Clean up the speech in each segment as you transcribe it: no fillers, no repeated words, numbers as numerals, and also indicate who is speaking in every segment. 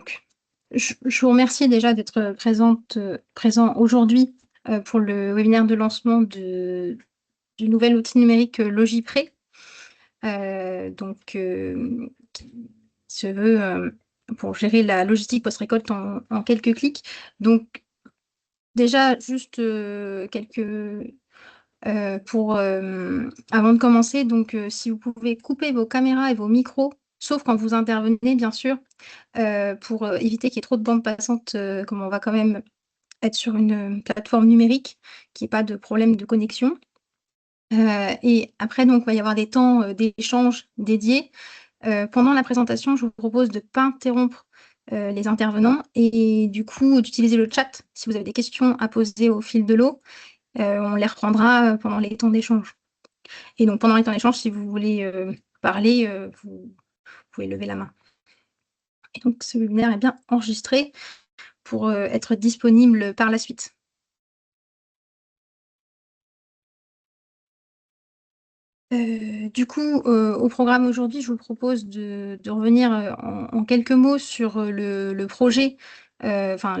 Speaker 1: Donc, je vous remercie déjà d'être présent aujourd'hui pour le webinaire de lancement du nouvel outil numérique Logipré, qui se veut pour gérer la logistique post-récolte en quelques clics. Donc, déjà, juste avant de commencer, donc, si vous pouvez couper vos caméras et vos micros, sauf quand vous intervenez, bien sûr, pour éviter qu'il y ait trop de bandes passantes, comme on va quand même être sur une plateforme numérique, qu'il y ait pas de problème de connexion. Et après, donc, il va y avoir des temps d'échange dédiés. Pendant la présentation, je vous propose de ne pas interrompre les intervenants et du coup d'utiliser le chat si vous avez des questions à poser au fil de l'eau. On les reprendra pendant les temps d'échange. Et donc, pendant les temps d'échange, si vous voulez parler, vous pouvez lever la main. Et donc, ce webinaire est bien enregistré pour être disponible par la suite. Du coup, au programme aujourd'hui, je vous propose de revenir en quelques mots sur le projet, enfin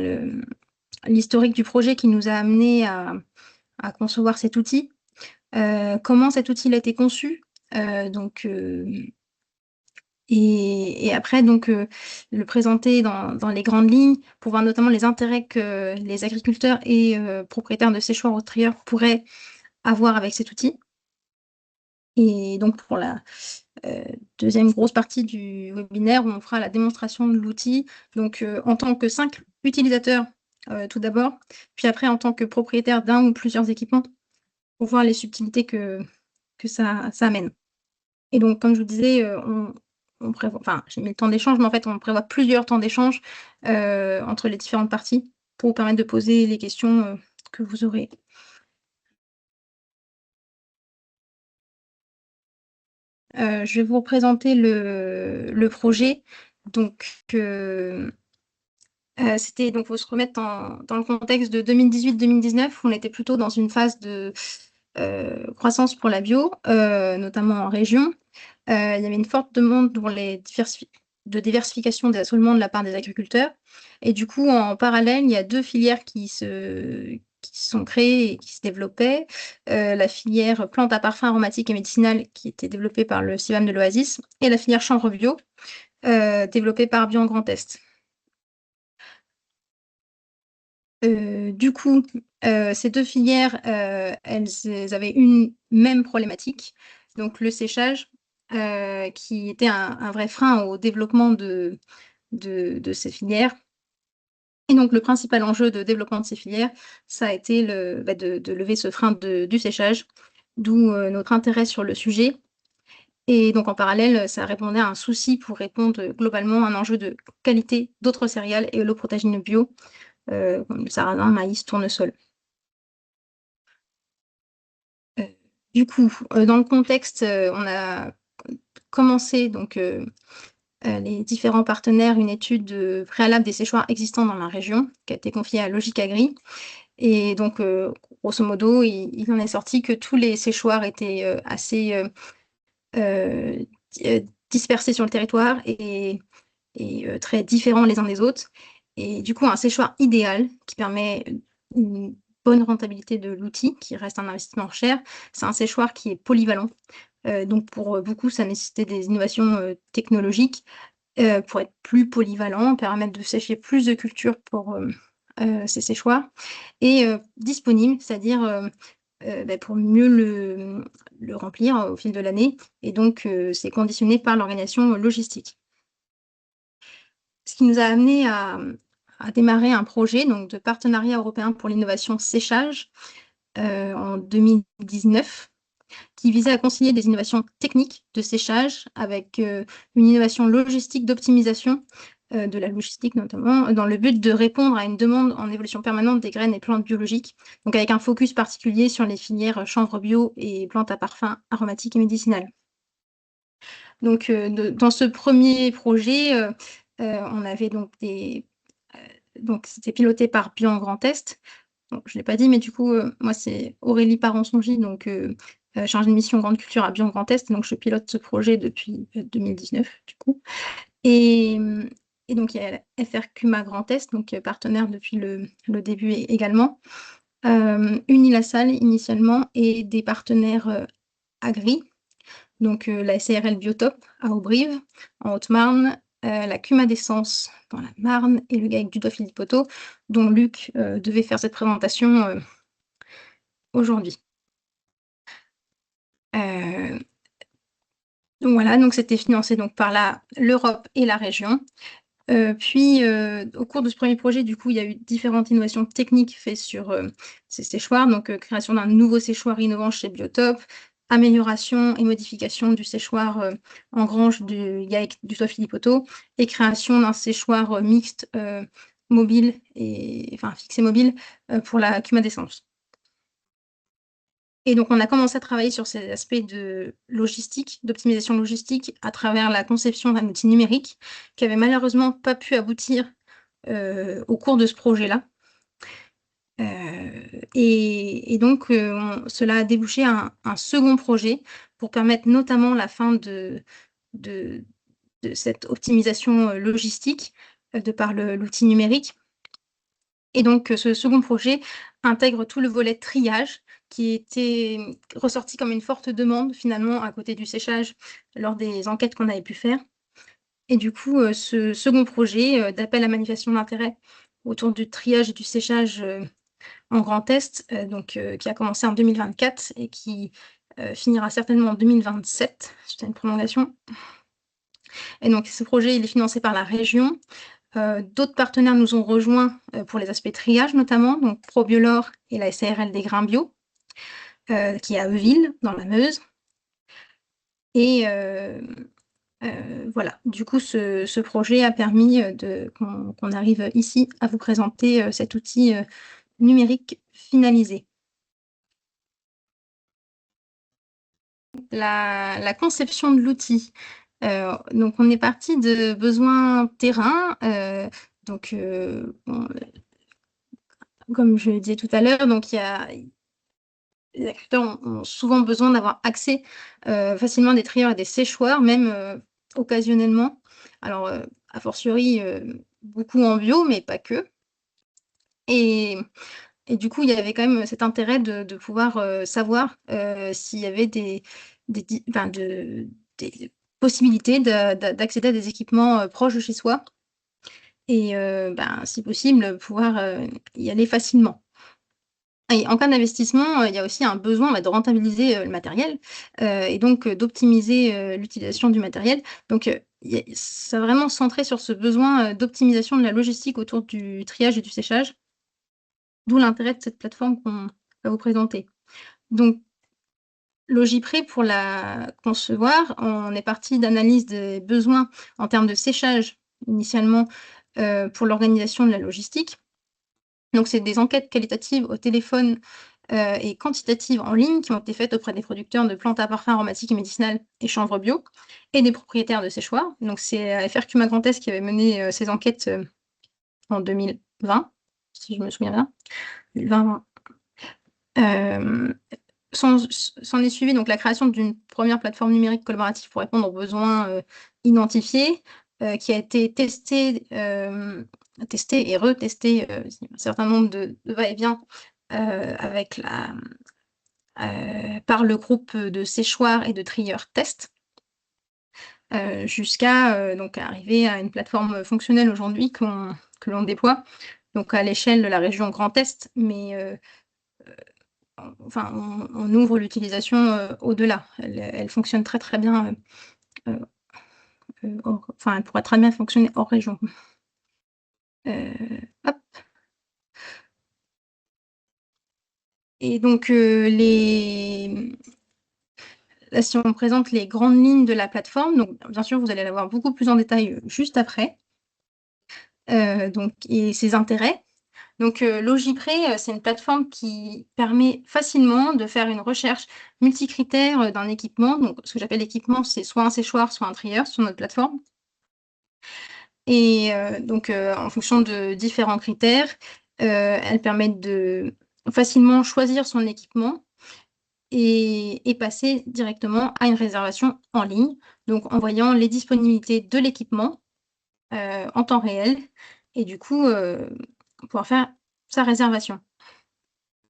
Speaker 1: l'historique du projet qui nous a amené à concevoir cet outil, comment cet outil a été conçu, donc et après donc le présenter dans les grandes lignes pour voir notamment les intérêts que les agriculteurs et propriétaires de séchoirs ou trieurs pourraient avoir avec cet outil. Et donc pour la deuxième grosse partie du webinaire, on fera la démonstration de l'outil, donc en tant que simple utilisateur tout d'abord, puis après en tant que propriétaire d'un ou plusieurs équipements pour voir les subtilités que ça amène. Et donc comme je vous disais, on prévoit, enfin j'ai mis le temps d'échange, mais en fait on prévoit plusieurs temps d'échange entre les différentes parties pour vous permettre de poser les questions que vous aurez. Je vais vous présenter le projet. Donc c'était donc faut se remettre dans le contexte de 2018-2019 où on était plutôt dans une phase de croissance pour la bio, notamment en région. Il y avait une forte demande pour de diversification des assolements de la part des agriculteurs et du coup, en parallèle, il y a 2 filières qui se sont créées et qui se développaient. La filière plantes à parfum aromatiques et médicinales qui était développée par le CIVAM de l'Oasis et la filière chanvre bio, développée par Bio en Grand Est. Du coup, ces 2 filières, elles avaient une même problématique, donc le séchage, qui était un vrai frein au développement de ces filières. Et donc le principal enjeu de développement de ces filières, ça a été de lever ce frein du séchage, d'où notre intérêt sur le sujet. Et donc en parallèle, ça répondait à un souci pour répondre globalement à un enjeu de qualité d'autres céréales et holoprotéagineux bio, comme le sarrasin, maïs, tournesol. Heu, du coup, dans le contexte, on a commencé donc les différents partenaires, une étude préalable des séchoirs existants dans la région, qui a été confiée à Logic Agri. Et donc, grosso modo, il en est sorti que tous les séchoirs étaient assez di dispersés sur le territoire et très différents les uns des autres. Et du coup, un séchoir idéal qui permet une bonne rentabilité de l'outil, qui reste un investissement cher, c'est un séchoir qui est polyvalent. Donc pour beaucoup, ça nécessitait des innovations technologiques pour être plus polyvalent, permettre de sécher plus de cultures pour ces séchoirs et disponible, c'est-à-dire pour mieux le remplir au fil de l'année et donc c'est conditionné par l'organisation logistique. Ce qui nous a amené à démarrer un projet donc de partenariat européen pour l'innovation séchage, en 2019, qui visait à concilier des innovations techniques de séchage avec, une innovation logistique d'optimisation, de la logistique notamment, dans le but de répondre à une demande en évolution permanente des graines et plantes biologiques, donc avec un focus particulier sur les filières chanvre bio et plantes à parfum aromatiques et médicinales. Donc, dans ce premier projet, on avait donc donc c'était piloté par Bio en Grand Est. Donc je ne l'ai pas dit, mais du coup, moi c'est Aurélie Parensongy, donc chargée de mission grande culture à Bion Grand Est, donc je pilote ce projet depuis 2019 du coup. Et Et donc il y a la FRQMA Grand Est, donc partenaire depuis le début également. Unilassal initialement et des partenaires, agri, donc la SARL Biotop à Auberive, en Haute-Marne, la CUMA d'Essence dans la Marne et le GAEC du Doigt-Philippe-Otto, dont Luc, devait faire cette présentation, aujourd'hui. Heu, donc voilà, donc c'était financé donc par l'Europe et la région. Puis, au cours de ce premier projet, du coup, il y a eu différentes innovations techniques faites sur, ces séchoirs, donc création d'un nouveau séchoir innovant chez Biotop, amélioration et modification du séchoir, en grange du GAEC du Toit Philippe-Otto et création d'un séchoir, mixte, mobile et enfin fixe et mobile, pour la CUMA d'Essence. Et donc on a commencé à travailler sur ces aspects de logistique, d'optimisation logistique à travers la conception d'un outil numérique qui avait malheureusement pas pu aboutir, au cours de ce projet-là. Et donc cela a débouché un second projet pour permettre notamment la fin de de cette optimisation, logistique, de par l'outil numérique. Et donc ce second projet intègre tout le volet triage qui était, ressorti comme une forte demande finalement à côté du séchage lors des enquêtes qu'on avait pu faire. Et du coup, ce second projet, d'appel à manifestation d'intérêt autour du triage et du séchage, en Grand Est, donc qui a commencé en 2024 et qui, finira certainement en 2027 suite à une prolongation. Et donc ce projet, il est financé par la région. D'autres partenaires nous ont rejoints, pour les aspects triage notamment, donc Probiolor et la SARL des Grains Bio, qui est à Euville, dans la Meuse. Et voilà, du coup ce projet a permis, qu'on arrive ici à vous présenter, cet outil, numérique finalisé. La conception de l'outil, donc on est parti de besoins terrain, donc bon, comme je le disais tout à l'heure, donc il y a les agriculteurs ont souvent besoin d'avoir accès, facilement à des trieurs et des séchoirs, même, occasionnellement. Alors, a fortiori, beaucoup en bio, mais pas que. Et et du coup, il y avait quand même cet intérêt de pouvoir, savoir, s'il y avait des di enfin des possibilités d'accéder à des équipements, proches de chez soi et si possible, pouvoir, y aller facilement. Et en cas d'investissement, il y a aussi un besoin, de rentabiliser, le matériel, et donc d'optimiser, l'utilisation du matériel. Donc il y a ça a vraiment centré sur ce besoin, d'optimisation de la logistique autour du triage et du séchage, d'où l'intérêt de cette plateforme qu'on va vous présenter. Donc Logipré, pour la concevoir, on est parti d'analyse des besoins en termes de séchage initialement, pour l'organisation de la logistique. Donc c'est des enquêtes qualitatives au téléphone, et quantitatives en ligne qui ont été faites auprès des producteurs de plantes à parfum aromatiques et médicinales et chanvre bio et des propriétaires de séchoirs. Donc c'est FRQ Grand Est qui avait mené, ces enquêtes, en 2020, si je me souviens bien. 2020. Hem, s'en est suivi donc la création d'une première plateforme numérique collaborative pour répondre aux besoins, identifiés, qui a été testée et retestée, un certain nombre de va-et-vient, avec par le groupe de séchoirs et de trieurs test, jusqu'à, donc arriver à une plateforme fonctionnelle aujourd'hui que l'on déploie, donc à l'échelle de la région Grand Est, mais enfin on ouvre l'utilisation, au-delà. Elle fonctionne très, très bien, heu hors enfin elle pourrait très bien fonctionner hors région. Hop. Et donc là, si on présente les grandes lignes de la plateforme, donc bien sûr, vous allez la voir beaucoup plus en détail, juste après, donc et ses intérêts. Donc Logipré, c'est une plateforme qui permet facilement de faire une recherche multicritères, d'un équipement. Donc ce que j'appelle équipement, c'est soit un séchoir, soit un trieur sur notre plateforme et donc en fonction de différents critères, elles permettent de facilement choisir son équipement et passer directement à une réservation en ligne, donc en voyant les disponibilités de l'équipement en temps réel et du coup, pouvoir faire sa réservation.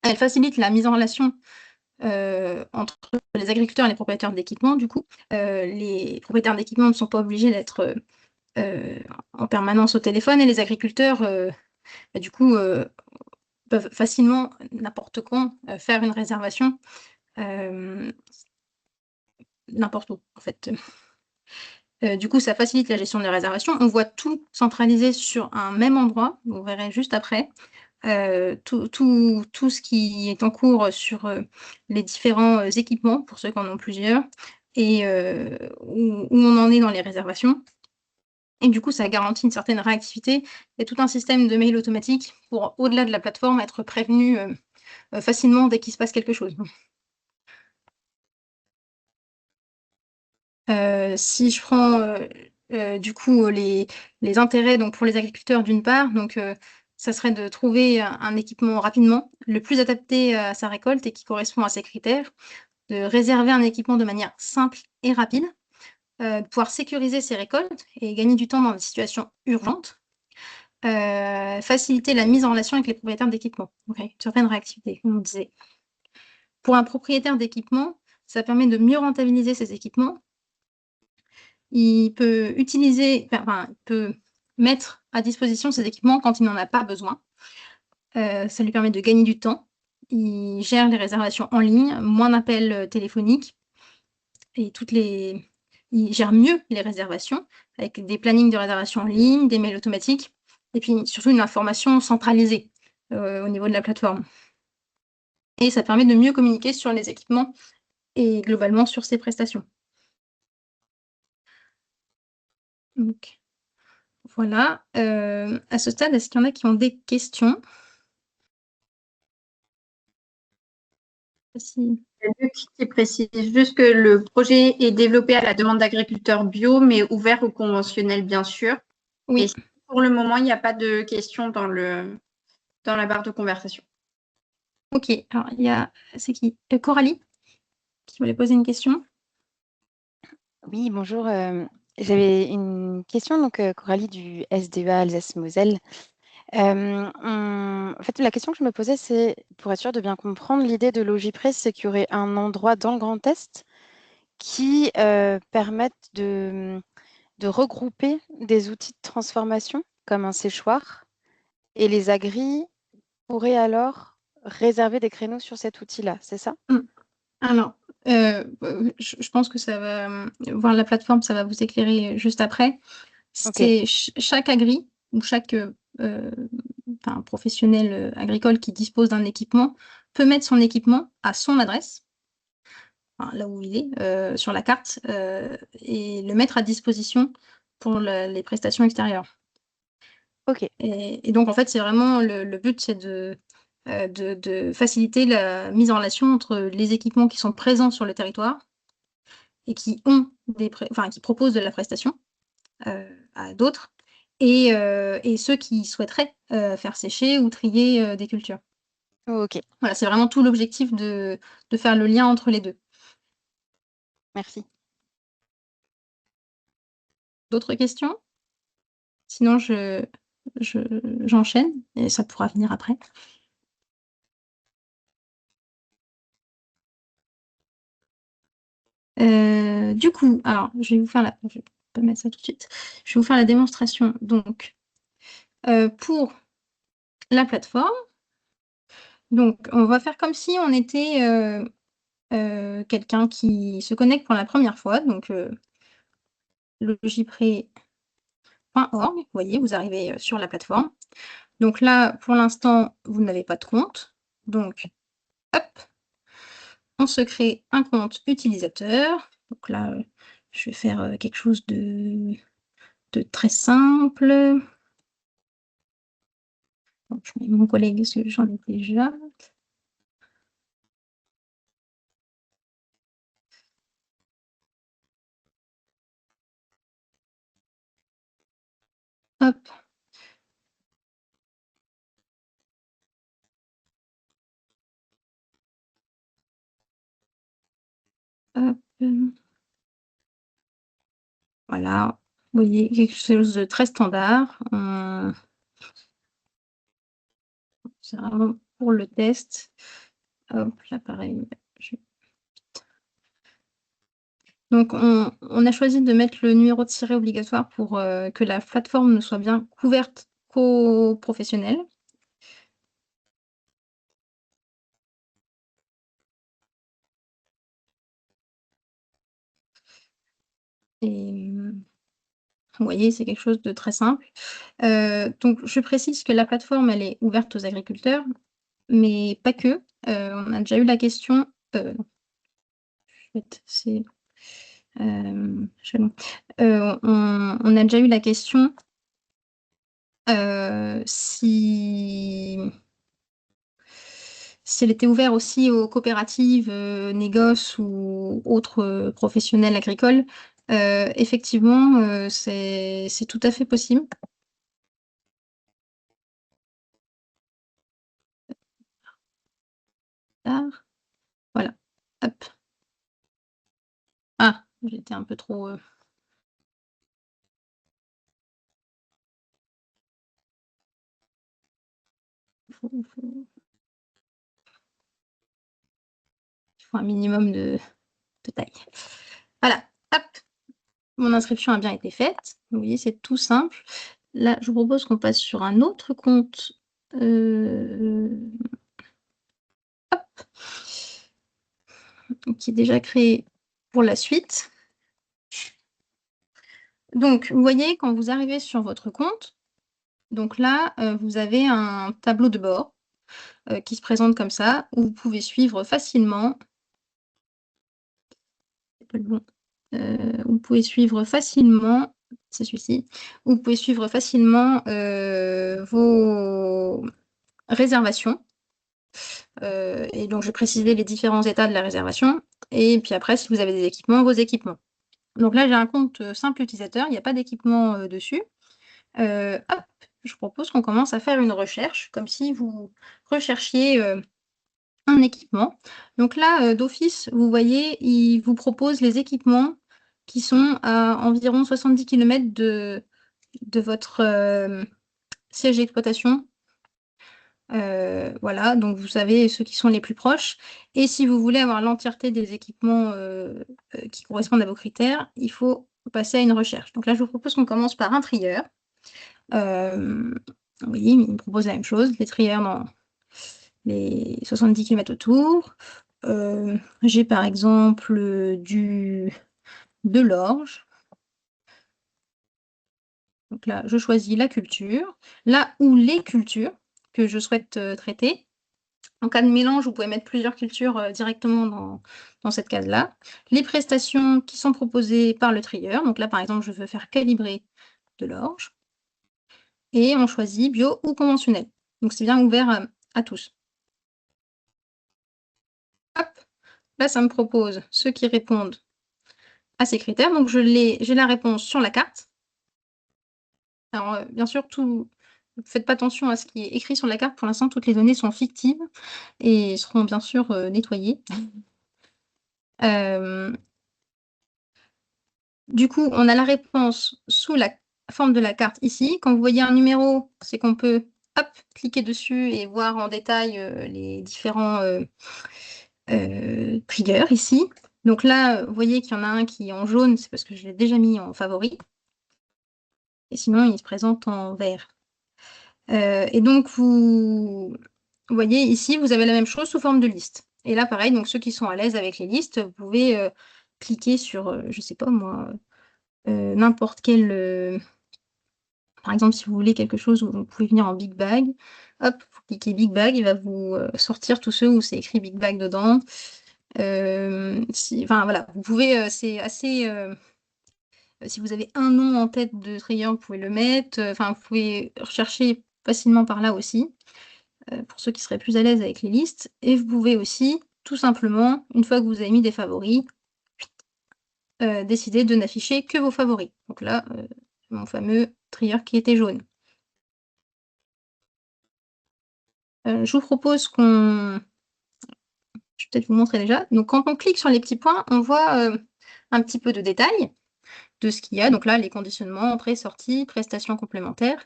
Speaker 1: Elle facilite la mise en relation, entre les agriculteurs et les propriétaires d'équipements du coup. Les propriétaires d'équipements ne sont pas obligés d'être, en permanence au téléphone et les agriculteurs, bah, du coup, peuvent facilement, n'importe quand, faire une réservation, hem, n'importe où en fait. Du coup, ça facilite la gestion des réservations. On voit tout centralisé sur un même endroit. Vous verrez juste après. Tout ce qui est en cours sur, les différents, équipements, pour ceux qui en ont plusieurs et où on en est dans les réservations et du coup, ça garantit une certaine réactivité. Il y a tout un système de mail automatique pour, au-delà de la plateforme, être prévenu, facilement dès qu'il se passe quelque chose. Si je prends, du coup, les intérêts donc pour les agriculteurs d'une part, donc ça serait de trouver un équipement rapidement, le plus adapté à sa récolte et qui correspond à ses critères, de réserver un équipement de manière simple et rapide, de pouvoir sécuriser ses récoltes et gagner du temps dans des situations urgentes, faciliter la mise en relation avec les propriétaires d'équipements. OK, une certaine réactivité, comme on disait. Pour un propriétaire d'équipement, ça permet de mieux rentabiliser ses équipements. Il peut utiliser enfin, il peut mettre à disposition ses équipements quand il n'en a pas besoin. Ça lui permet de gagner du temps. Il gère les réservations en ligne, moins d'appels, téléphoniques et il gère mieux les réservations avec des plannings de réservation en ligne, des mails automatiques et puis surtout une information centralisée, au niveau de la plateforme et ça permet de mieux communiquer sur les équipements et globalement sur ses prestations. Donc voilà, à ce stade, est-ce qu'il y en a qui ont des questions? Si
Speaker 2: Il y a 2 qui précisent juste que le projet est développé à la demande d'agriculteurs bio, mais ouvert au conventionnel, bien sûr. Et
Speaker 1: oui,
Speaker 2: pour le moment, il n'y a pas de questions dans la barre de conversation.
Speaker 1: OK. Alors il y a c'est qui? Coralie qui voulait poser une question?
Speaker 3: Oui, bonjour. J'avais une question, donc Coralie du SDEA Alsace-Moselle. En fait, la question que je me posais, c'est pour être sûre de bien comprendre, l'idée de Logipres, c'est qu'il y aurait un endroit dans le Grand Est qui permette de regrouper des outils de transformation comme un séchoir et les agris pourraient alors réserver des créneaux sur cet outil-là, c'est ça?
Speaker 1: Mmh. Alors, je pense que ça va, voir la plateforme, ça va vous éclairer, juste après.
Speaker 3: Ok,
Speaker 1: C'est chaque agri ou chaque, enfin professionnel, agricole qui dispose d'un équipement peut mettre son équipement à son adresse, enfin là où il est, sur la carte, et le mettre à disposition pour les prestations extérieures.
Speaker 3: ok,
Speaker 1: Et donc en fait, c'est vraiment le but, c'est de faciliter la mise en relation entre les équipements qui sont présents sur le territoire et qui ont enfin qui proposent de la prestation, à d'autres et ceux qui souhaiteraient, faire sécher ou trier, des cultures.
Speaker 3: ok,
Speaker 1: Voilà, c'est vraiment tout l'objectif de faire le lien entre les 2.
Speaker 3: merci.
Speaker 1: D'autres questions? Sinon je j'enchaîne et ça pourra venir après. Du coup, alors je vais pas mettre ça tout de suite. Je vais vous faire la démonstration donc, pour la plateforme. Donc on va faire comme si on était, quelqu'un qui se connecte pour la première fois, donc logipre.org, vous voyez, vous arrivez, sur la plateforme. Donc là, pour l'instant, vous n'avez pas de compte, donc hop, on se crée un compte utilisateur. Donc là, je vais faire, quelque chose de très simple. Donc je mets mon collègue parce que j'en ai déjà. Hop, hop, voilà. Vous voyez, quelque chose de très standard. C'est vraiment pour le test. Hop, là, pareil. Donc, on a choisi de mettre le numéro de siret obligatoire pour que la plateforme ne soit bien couverte qu'aux professionnels. Et vous voyez, c'est quelque chose de très simple. Donc, je précise que la plateforme, elle est ouverte aux agriculteurs, mais pas que. On a déjà eu la question. En fait, c'est. On a déjà eu la question si elle était ouverte aussi aux coopératives, négoces ou autres professionnels agricoles. Effectivement, c'est tout à fait possible. Voilà. Hop. Ah, j'étais un peu trop. Il faut un minimum de taille. Voilà. Hop. Mon inscription a bien été faite. Vous voyez, c'est tout simple. Là, je vous propose qu'on passe sur un autre compte. Hop. Qui est déjà créé pour la suite. Donc, vous voyez, quand vous arrivez sur votre compte, donc là, vous avez un tableau de bord qui se présente comme ça, où vous pouvez suivre facilement. C'est pas le bon. Vous pouvez suivre facilement. C'est celui-ci. Vous pouvez suivre facilement vos réservations. Et donc, je vais préciser les différents états de la réservation. Et puis après, si vous avez des équipements, vos équipements. Donc là, j'ai un compte simple utilisateur, il n'y a pas d'équipement dessus. Hop, je propose qu'on commence à faire une recherche, comme si vous recherchiez un équipement. Donc là, d'office, vous voyez, il vous propose les équipements qui sont à environ 70 km de votre siège d'exploitation. Voilà, donc vous savez ceux qui sont les plus proches. Et si vous voulez avoir l'entièreté des équipements qui correspondent à vos critères, il faut passer à une recherche. Donc là, je vous propose qu'on commence par un trieur. Oui, il me propose la même chose, les trieurs dans les 70 km autour. J'ai par exemple de l'orge. Donc là, je choisis la culture. Là où les cultures que je souhaite traiter. En cas de mélange, vous pouvez mettre plusieurs cultures directement dans cette case-là. Les prestations qui sont proposées par le trieur. Donc là, par exemple, je veux faire calibrer de l'orge. Et on choisit bio ou conventionnel. Donc c'est bien ouvert à tous. Hop, là, ça me propose ceux qui répondent à ces critères. Donc j'ai la réponse sur la carte. Alors, bien sûr, faites pas attention à ce qui est écrit sur la carte. Pour l'instant, toutes les données sont fictives et seront bien sûr nettoyées. Du coup, on a la réponse sous la forme de la carte ici. Quand vous voyez un numéro, c'est qu'on peut cliquer dessus et voir en détail les différents triggers ici. Donc là, vous voyez qu'il y en a un qui est en jaune, c'est parce que je l'ai déjà mis en favori. Et sinon, il se présente en vert. Et donc, vous voyez ici, vous avez la même chose sous forme de liste. Et là, pareil, donc ceux qui sont à l'aise avec les listes, vous pouvez cliquer sur, je sais pas moi, n'importe quel... par exemple, si vous voulez quelque chose où vous pouvez venir en Big Bag, hop, vous cliquez Big Bag, il va vous sortir tous ceux où c'est écrit Big Bag dedans. Enfin, voilà, vous pouvez, c'est assez... si vous avez un nom en tête de trieur, vous pouvez le mettre. Enfin, vous pouvez rechercher facilement par là aussi, pour ceux qui seraient plus à l'aise avec les listes. Et vous pouvez aussi, tout simplement, une fois que vous avez mis des favoris, décider de n'afficher que vos favoris. Donc là, mon fameux trieur qui était jaune. Je vous propose qu'on... Je vais peut-être vous montrer déjà. Donc, quand on clique sur les petits points, on voit un petit peu de détails. de ce qu'il y a. Donc là, les conditionnements, entrée, sortie, prestations complémentaires.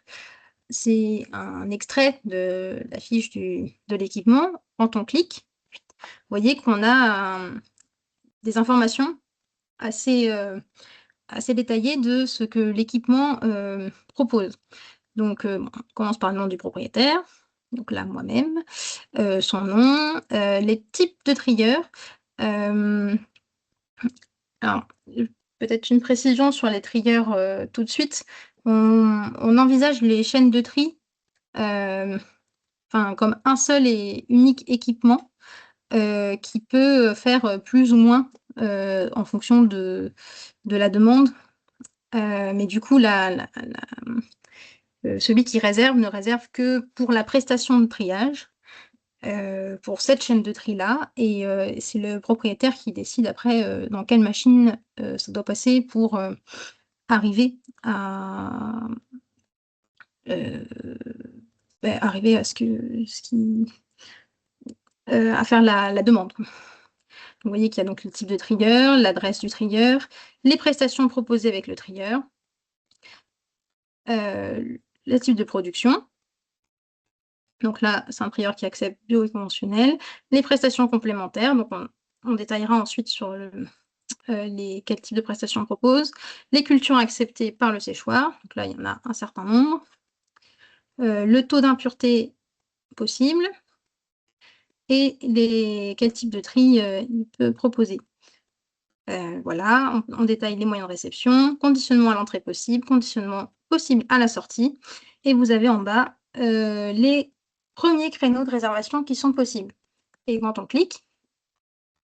Speaker 1: C'est un extrait de la fiche de l'équipement. Quand on clique, vous voyez qu'on a des informations assez détaillées de ce que l'équipement propose. Donc, on commence par le nom du propriétaire, donc là, moi-même, son nom, les types de trieurs. Alors, peut-être une précision sur les trieurs tout de suite. On envisage les chaînes de tri comme un seul et unique équipement qui peut faire plus ou moins en fonction de la demande. Mais du coup, celui qui réserve ne réserve que pour la prestation de triage, pour cette chaîne de tri-là. Et c'est le propriétaire qui décide après dans quelle machine ça doit passer pour arriver à arriver à à faire la demande. Vous voyez qu'il y a donc le type de trieur, l'adresse du trieur, les prestations proposées avec le trieur, le type de production. Donc là, c'est un trieur qui accepte bio et conventionnel. Les prestations complémentaires, donc on détaillera ensuite sur quel type de prestations on propose. Les cultures acceptées par le séchoir, donc là, il y en a un certain nombre. Le taux d'impureté possible et quel type de tri il peut proposer. Voilà, on détaille les moyens de réception, conditionnement à l'entrée possible, conditionnement possible à la sortie. Et vous avez en bas les premiers créneaux de réservation qui sont possibles. Et quand on clique,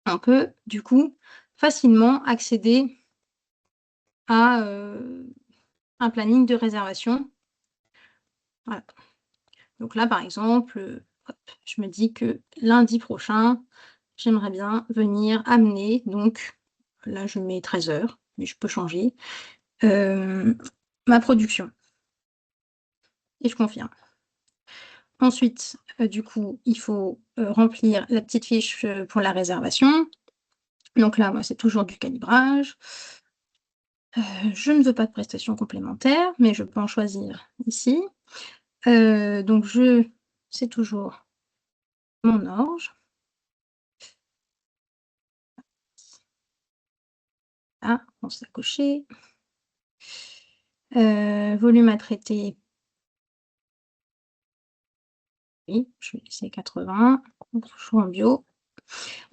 Speaker 1: on peut du coup facilement accéder à un planning de réservation. Voilà. Donc là, par exemple, je me dis que lundi prochain, j'aimerais bien venir amener, donc là je mets 13 heures, mais je peux changer, ma production. Et je confirme. Ensuite, du coup, il faut remplir la petite fiche pour la réservation. Donc là, moi, c'est toujours du calibrage. Je ne veux pas de prestations complémentaires, mais je peux en choisir ici. Donc, c'est toujours mon orge. Ah, on s'est coché. Volume à traiter. Oui, je vais laisser 80. Toujours en bio.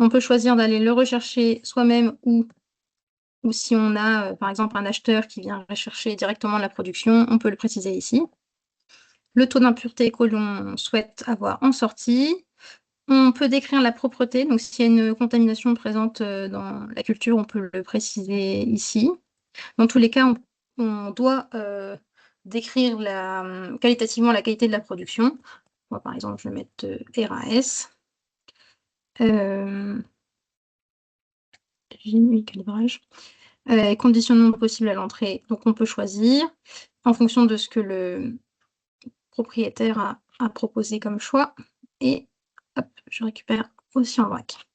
Speaker 1: On peut choisir d'aller le rechercher soi-même ou si on a, par exemple, un acheteur qui vient rechercher directement la production, on peut le préciser ici. Le taux d'impureté que l'on souhaite avoir en sortie. On peut décrire la propreté, donc s'il y a une contamination présente dans la culture, on peut le préciser ici. Dans tous les cas, on doit décrire qualitativement la qualité de la production. Moi, par exemple, je vais mettre RAS. J'ai mis calibrage. Conditionnement possible à l'entrée, donc on peut choisir en fonction de ce que le propriétaire a proposé comme choix. Et hop, je récupère aussi en vrac.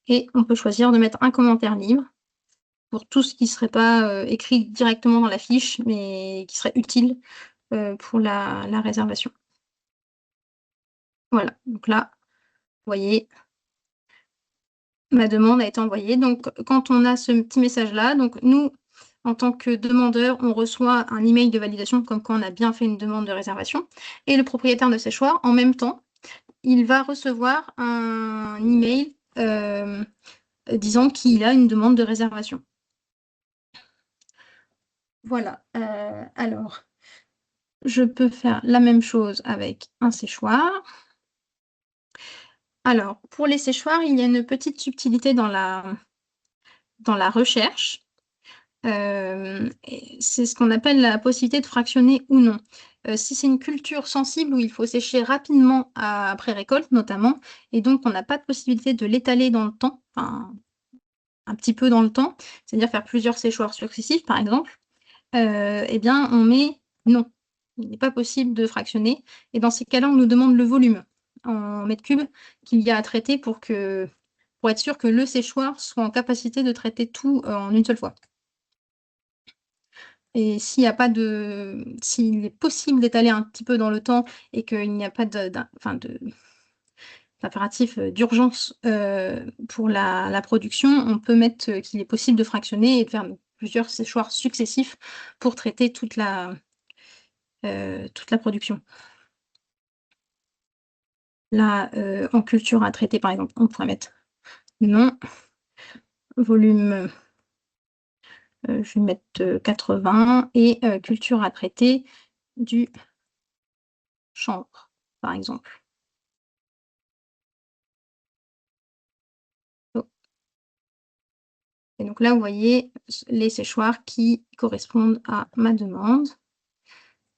Speaker 1: Et on peut choisir de mettre un commentaire libre pour tout ce qui ne serait pas écrit directement dans la fiche, mais qui serait utile pour la réservation. Voilà, donc là, vous voyez, ma demande a été envoyée. Donc, quand on a ce petit message-là, donc nous, en tant que demandeur, on reçoit un email de validation comme quoi on a bien fait une demande de réservation. Et le propriétaire de séchoir, en même temps, il va recevoir un email disant qu'il a une demande de réservation. Voilà. Alors, je peux faire la même chose avec un séchoir. Alors, pour les séchoirs, il y a une petite subtilité dans la recherche. C'est ce qu'on appelle la possibilité de fractionner ou non. Si c'est une culture sensible où il faut sécher rapidement après récolte notamment, et donc on n'a pas de possibilité de l'étaler dans le temps, enfin un petit peu dans le temps, c'est-à-dire faire plusieurs séchoirs successifs par exemple, eh bien on met non. Il n'est pas possible de fractionner. Et dans ces cas-là, on nous demande le volume en mètres cubes qu'il y a à traiter pour être sûr que le séchoir soit en capacité de traiter tout en une seule fois. Et s'il n'y a pas s'il est possible d'étaler un petit peu dans le temps et qu'il n'y a pas d'impératif d'urgence pour la production, on peut mettre qu'il est possible de fractionner et de faire plusieurs séchoirs successifs pour traiter toute la production. Là, en culture à traiter, par exemple, on pourrait mettre non, volume, je vais mettre 80 et culture à traiter du chanvre, par exemple. Et donc là, vous voyez les séchoirs qui correspondent à ma demande.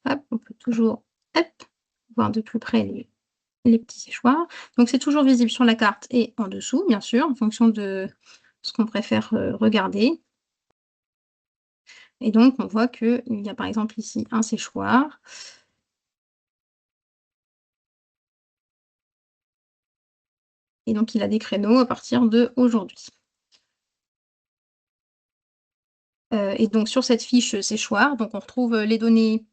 Speaker 1: Hop, on peut toujours voir de plus près les petits séchoirs. Donc c'est toujours visible sur la carte et en dessous, bien sûr, en fonction de ce qu'on préfère regarder. Et donc on voit qu'il y a par exemple ici un séchoir. Et donc il a des créneaux à partir d'aujourd'hui. Et donc sur cette fiche séchoir, donc on retrouve les données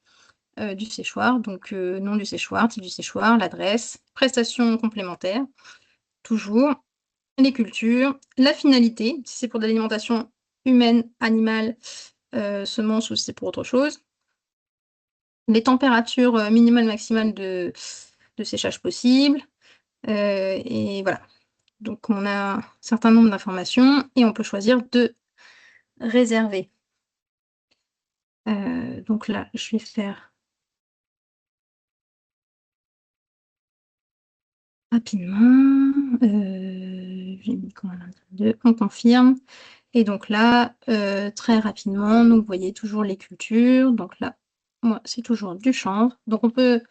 Speaker 1: du séchoir, donc nom du séchoir, type du séchoir, l'adresse, prestations complémentaires, toujours, les cultures, la finalité, si c'est pour de l'alimentation humaine, animale, semences ou si c'est pour autre chose, les températures minimales, maximales de séchage possible, et voilà. Donc on a un certain nombre d'informations et on peut choisir de réserver. Donc là, je vais faire rapidement. J'ai mis combien de on confirme. Et donc là, très rapidement, donc vous voyez toujours les cultures. Donc là, moi, c'est toujours du chanvre. Donc on peut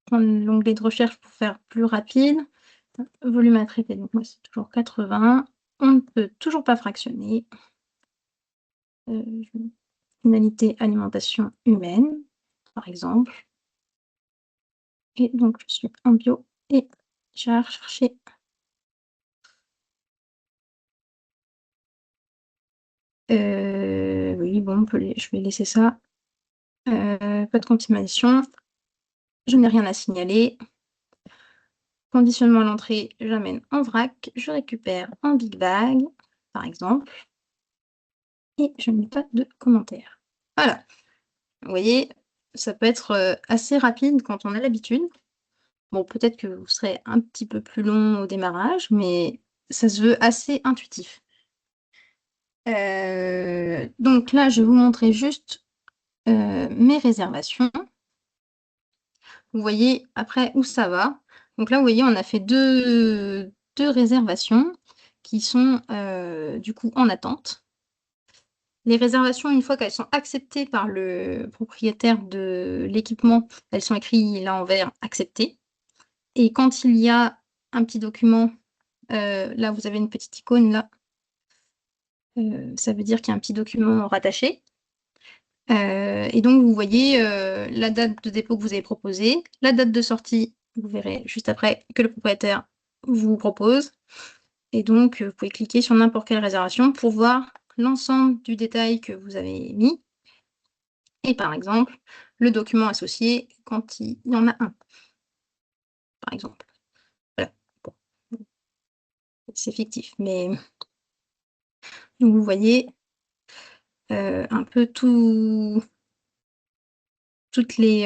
Speaker 1: prendre l'onglet de recherche pour faire plus rapide. Volume à traiter, donc moi, c'est toujours 80. On ne peut toujours pas fractionner. Finalité alimentation humaine, par exemple. Et donc, je suis en bio et j'ai à rechercher. Oui, bon, je vais laisser ça. Pas de continuation. Je n'ai rien à signaler. Conditionnement à l'entrée, j'amène en vrac. Je récupère en big bag, par exemple. Et je ne mets pas de commentaires. Voilà. Vous voyez, ça peut être assez rapide quand on a l'habitude. Bon, peut-être que vous serez un petit peu plus long au démarrage, mais ça se veut assez intuitif. Donc là, je vais vous montrer juste mes réservations. Vous voyez après où ça va. Donc là, vous voyez, on a fait deux réservations qui sont du coup en attente. Les réservations, une fois qu'elles sont acceptées par le propriétaire de l'équipement, elles sont écrites là en vert « Accepté ». Et quand il y a un petit document, là, vous avez une petite icône là. Ça veut dire qu'il y a un petit document rattaché. Et donc, vous voyez la date de dépôt que vous avez proposée, la date de sortie, vous verrez juste après, que le propriétaire vous propose. Et donc, vous pouvez cliquer sur n'importe quelle réservation pour voir l'ensemble du détail que vous avez mis. Et par exemple, le document associé quand il y en a un, par exemple. Voilà. Bon. C'est fictif, mais donc vous voyez un peu toutes les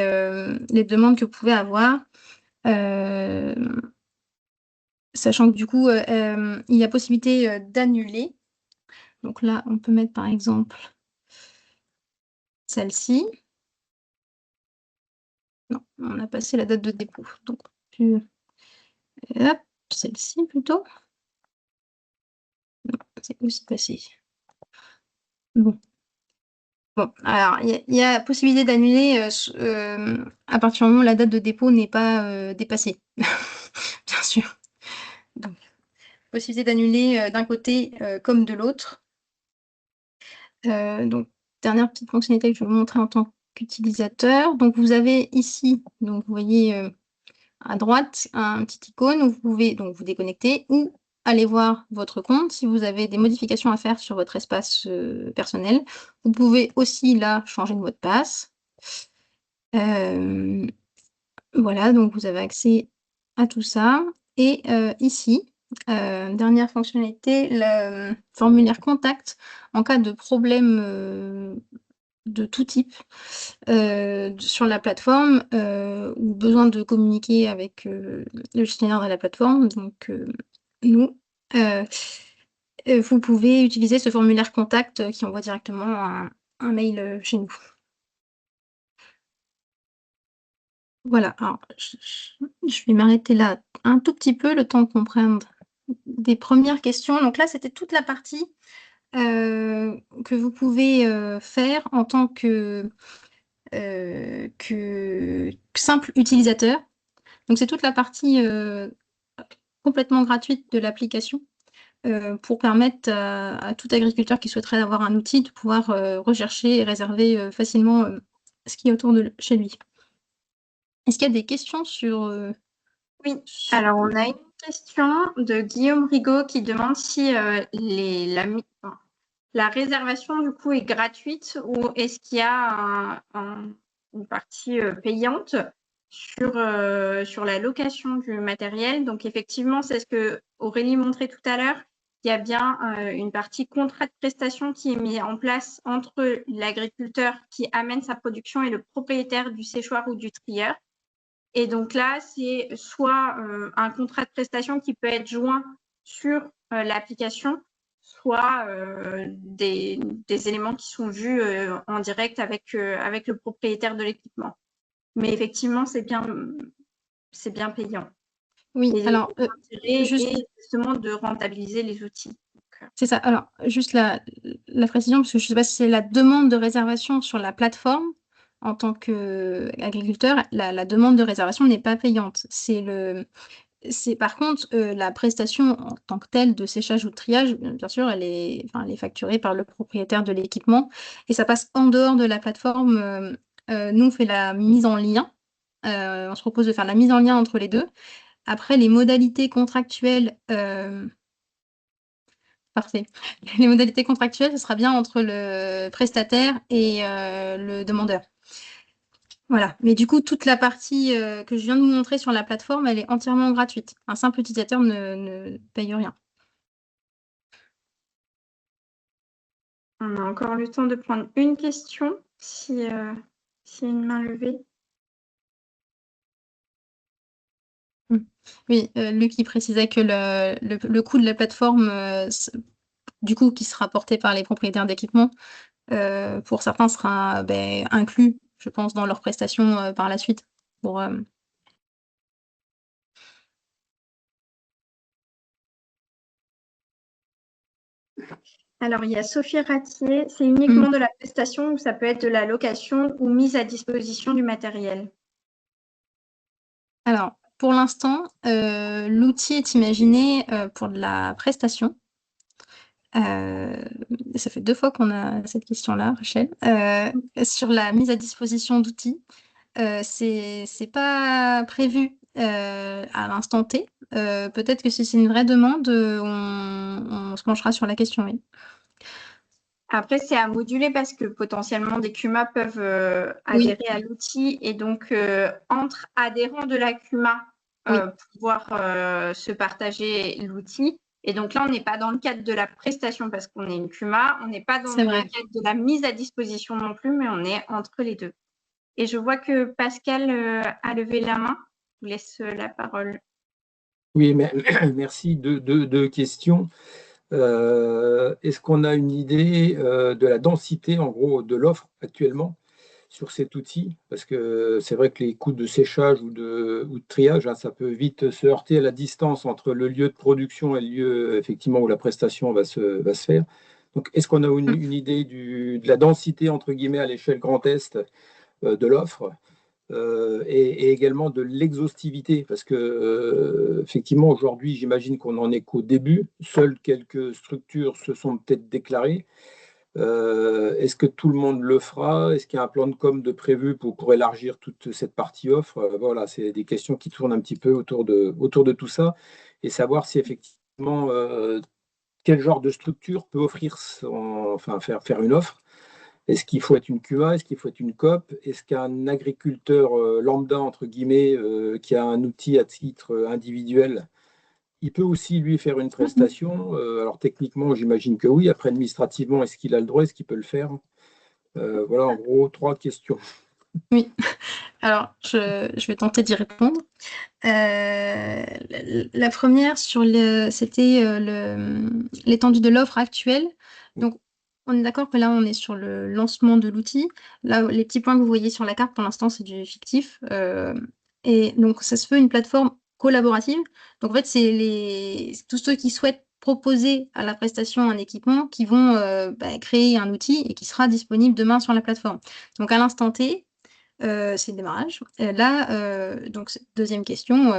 Speaker 1: demandes que vous pouvez avoir. Sachant que du coup, il y a possibilité d'annuler. Donc là, on peut mettre par exemple celle-ci. Non, on a passé la date de dépôt. Donc, hop, celle-ci plutôt. Non, c'est aussi passé. Bon. Bon, alors, il y a possibilité d'annuler à partir du moment où la date de dépôt n'est pas dépassée. Bien sûr. Donc, possibilité d'annuler d'un côté comme de l'autre. Donc, dernière petite fonctionnalité que je vais vous montrer en tant qu'utilisateur. Donc, vous avez ici, donc vous voyez à droite, un petit icône où vous pouvez donc vous déconnecter ou aller voir votre compte si vous avez des modifications à faire sur votre espace personnel. Vous pouvez aussi là changer de mot de passe. Voilà, donc vous avez accès à tout ça. Et ici, dernière fonctionnalité, le formulaire contact en cas de problème de tout type sur la plateforme ou besoin de communiquer avec le gestionnaire de la plateforme. Donc, nous, euh, vous pouvez utiliser ce formulaire contact qui envoie directement un mail chez nous. Voilà, alors je vais m'arrêter là un tout petit peu, le temps qu'on prenne des premières questions. Donc là, c'était toute la partie que vous pouvez faire en tant que simple utilisateur. Donc c'est toute la partie complètement gratuite de l'application pour permettre à tout agriculteur qui souhaiterait avoir un outil de pouvoir rechercher et réserver facilement ce qui est autour de chez lui. Est-ce qu'il y a des questions sur...
Speaker 2: Oui, alors on a une question de Guillaume Rigaud qui demande si la réservation du coup est gratuite ou est-ce qu'il y a une partie payante sur la location du matériel. Donc effectivement, c'est ce que Aurélie montrait tout à l'heure. Il y a bien une partie contrat de prestation qui est mise en place entre l'agriculteur qui amène sa production et le propriétaire du séchoir ou du trieur. Et donc là, c'est soit un contrat de prestation qui peut être joint sur l'application, soit des éléments qui sont vus en direct avec le propriétaire de l'équipement. Mais effectivement, c'est bien payant.
Speaker 1: Oui,
Speaker 2: et
Speaker 1: alors, juste...
Speaker 2: et justement de rentabiliser les outils.
Speaker 1: C'est ça. Alors, juste la précision, parce que je ne sais pas si c'est la demande de réservation sur la plateforme en tant qu'agriculteur, la demande de réservation n'est pas payante. C'est par contre la prestation en tant que telle de séchage ou de triage, bien sûr, elle est facturée par le propriétaire de l'équipement et ça passe en dehors de la plateforme. Nous, on fait la mise en lien. On se propose de faire la mise en lien entre les deux. Après, les modalités contractuelles, parfait. Les modalités contractuelles, ce sera bien entre le prestataire et le demandeur. Voilà. Mais du coup, toute la partie que je viens de vous montrer sur la plateforme, elle est entièrement gratuite. Un simple utilisateur ne paye rien.
Speaker 2: On a encore le temps de prendre une question, s'il y a une main levée.
Speaker 1: Oui, Luc, il précisait que le coût de la plateforme, du coup, qui sera porté par les propriétaires d'équipements, pour certains sera inclus, je pense, dans leurs prestations par la suite.
Speaker 2: Alors, il y a Sophie Ratier, c'est uniquement de la prestation ou ça peut être de la location ou mise à disposition du matériel?
Speaker 1: Alors, pour l'instant, l'outil est imaginé pour de la prestation. Ça fait 2 fois qu'on a cette question-là, Rachel. Sur la mise à disposition d'outils, c'est pas prévu à l'instant T. Peut-être que si c'est une vraie demande, on se penchera sur la question, oui.
Speaker 2: Après, c'est à moduler parce que potentiellement des CUMA peuvent adhérer à l'outil et donc entre adhérents de la CUMA pouvoir se partager l'outil. Et donc là, on n'est pas dans le cadre de la prestation parce qu'on est une CUMA, on n'est pas dans le cadre de la mise à disposition non plus, mais on est entre les deux. Et je vois que Pascal a levé la main. Je vous laisse la parole.
Speaker 4: Oui, mais, merci. Deux questions. Est-ce qu'on a une idée de la densité, en gros, de l'offre actuellement sur cet outil? Parce que c'est vrai que les coûts de séchage ou de triage, hein, ça peut vite se heurter à la distance entre le lieu de production et le lieu effectivement où la prestation va se faire. Donc, est-ce qu'on a une idée de la densité, entre guillemets, à l'échelle Grand Est de l'offre? Et également de l'exhaustivité, parce que effectivement aujourd'hui j'imagine qu'on n'en est qu'au début, seules quelques structures se sont peut-être déclarées. Est-ce que tout le monde le fera? Est-ce qu'il y a un plan de com de prévu pour élargir toute cette partie offre? Voilà, c'est des questions qui tournent un petit peu autour de tout ça, et savoir si effectivement quel genre de structure peut offrir faire une offre? Est-ce qu'il faut être une QA? Est-ce qu'il faut être une COP? Est-ce qu'un agriculteur lambda, entre guillemets, qui a un outil à titre individuel, il peut aussi lui faire une prestation? Alors techniquement, j'imagine que oui. Après, administrativement, est-ce qu'il a le droit? Est-ce qu'il peut le faire? Voilà, en gros, 3 questions.
Speaker 1: Oui, alors je vais tenter d'y répondre. La première c'était l'étendue de l'offre actuelle. Donc, on est d'accord que là, on est sur le lancement de l'outil. Là, les petits points que vous voyez sur la carte, pour l'instant, c'est du fictif. Et donc, ça se veut une plateforme collaborative. Donc, en fait, c'est tous ceux qui souhaitent proposer à la prestation un équipement qui vont créer un outil et qui sera disponible demain sur la plateforme. Donc, à l'instant T, c'est le démarrage. Là, donc deuxième question,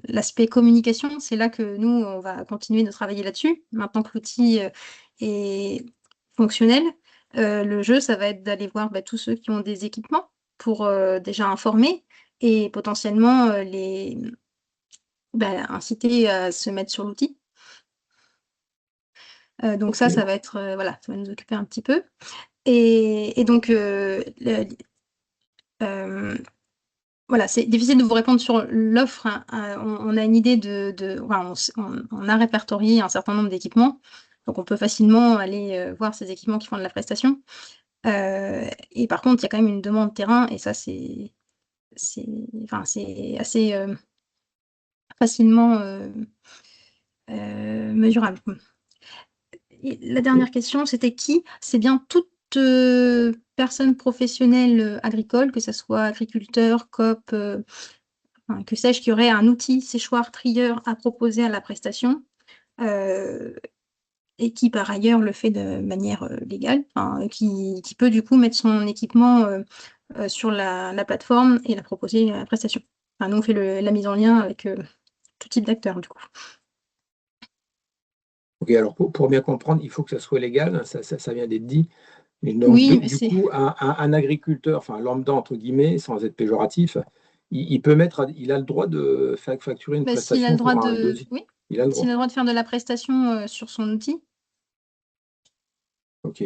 Speaker 1: l'aspect communication, c'est là que nous, on va continuer de travailler là-dessus. Maintenant que l'outil est fonctionnel, le jeu, ça va être d'aller voir tous ceux qui ont des équipements pour déjà informer et potentiellement inciter à se mettre sur l'outil. Donc ça va être, voilà, ça va nous occuper un petit peu. Et donc, voilà, c'est difficile de vous répondre sur l'offre, hein. On a une idée on a répertorié un certain nombre d'équipements, donc on peut facilement aller voir ces équipements qui font de la prestation. Et par contre, il y a quand même une demande terrain, et ça, c'est assez facilement mesurable. Et la dernière question, c'était qui? C'est bien toute personne professionnelle agricole, que ce soit agriculteur, coop, que sais-je, qui aurait un outil séchoir trieur à proposer à la prestation, et qui par ailleurs le fait de manière légale, qui peut du coup mettre son équipement sur la plateforme et la proposer à la prestation. Nous, on fait la mise en lien avec tout type d'acteurs, du coup.
Speaker 4: Ok, alors pour bien comprendre, il faut que ça soit légal, ça vient d'être dit. Mais donc,
Speaker 1: Oui, mais
Speaker 4: du coup, un agriculteur, enfin lambda entre guillemets, sans être péjoratif, il peut il a le droit de facturer une
Speaker 1: s'il a
Speaker 4: prestation
Speaker 1: le droit
Speaker 4: pour un devis.
Speaker 1: oui,
Speaker 4: Il a le droit.
Speaker 1: s'il a le droit de faire de la prestation sur son outil.
Speaker 4: Ok.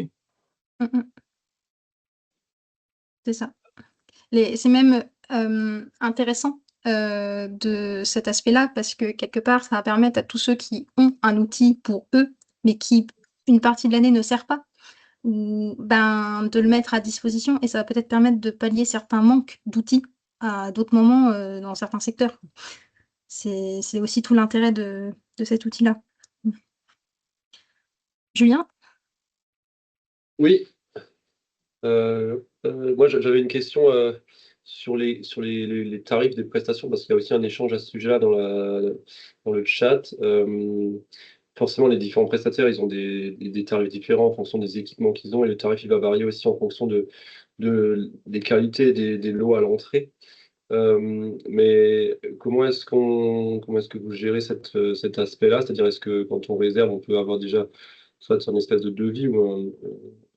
Speaker 1: C'est ça. C'est même intéressant de cet aspect-là, parce que quelque part, ça va permettre à tous ceux qui ont un outil pour eux, mais qui, une partie de l'année, ne sert pas, de le mettre à disposition, et ça va peut-être permettre de pallier certains manques d'outils à d'autres moments dans certains secteurs. C'est aussi tout l'intérêt de cet outil-là. Julien?
Speaker 5: Oui, moi j'avais une question sur les tarifs des prestations, parce qu'il y a aussi un échange à ce sujet-là dans le chat. Forcément, les différents prestataires, ils ont des tarifs différents en fonction des équipements qu'ils ont, et le tarif il va varier aussi en fonction des qualités des lots à l'entrée. Mais comment est-ce que vous gérez cet aspect-là? C'est-à-dire, est-ce que quand on réserve, on peut avoir déjà soit une espèce de devis ou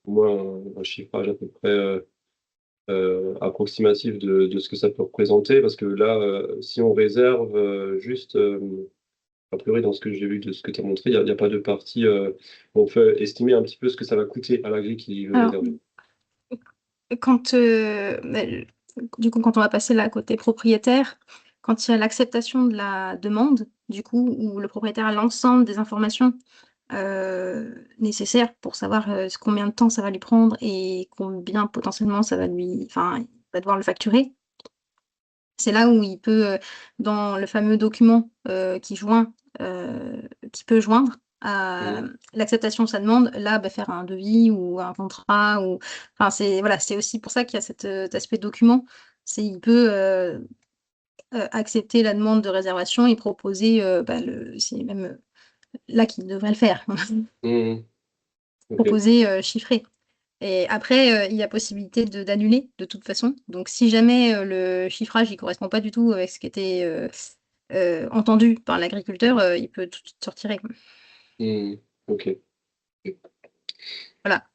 Speaker 5: au moins un chiffrage à peu près approximatif de ce que ça peut représenter? Parce que là, si on réserve a priori, dans ce que j'ai vu de ce que tu as montré, il n'y a pas de partie. On peut estimer un petit peu ce que ça va coûter à l'agri qui veut
Speaker 1: Alors,
Speaker 5: réserver.
Speaker 1: du coup, quand on va passer là côté propriétaire, quand il y a l'acceptation de la demande, du coup, où le propriétaire a l'ensemble des informations nécessaires pour savoir combien de temps ça va lui prendre et combien potentiellement ça va il va devoir le facturer. C'est là où il peut, dans le fameux document qui peut joindre à l'acceptation de sa demande, là, faire un devis ou un contrat, ou c'est aussi pour ça qu'il y a cet aspect document. Il peut accepter la demande de réservation et proposer, c'est même là qu'il devrait le faire,
Speaker 5: Ok.
Speaker 1: proposer chiffré. Et après, il y a possibilité d'annuler de toute façon. Donc si jamais le chiffrage ne correspond pas du tout avec ce qui était entendu par l'agriculteur, il peut tout de suite se retirer.
Speaker 5: Ok.
Speaker 1: Voilà.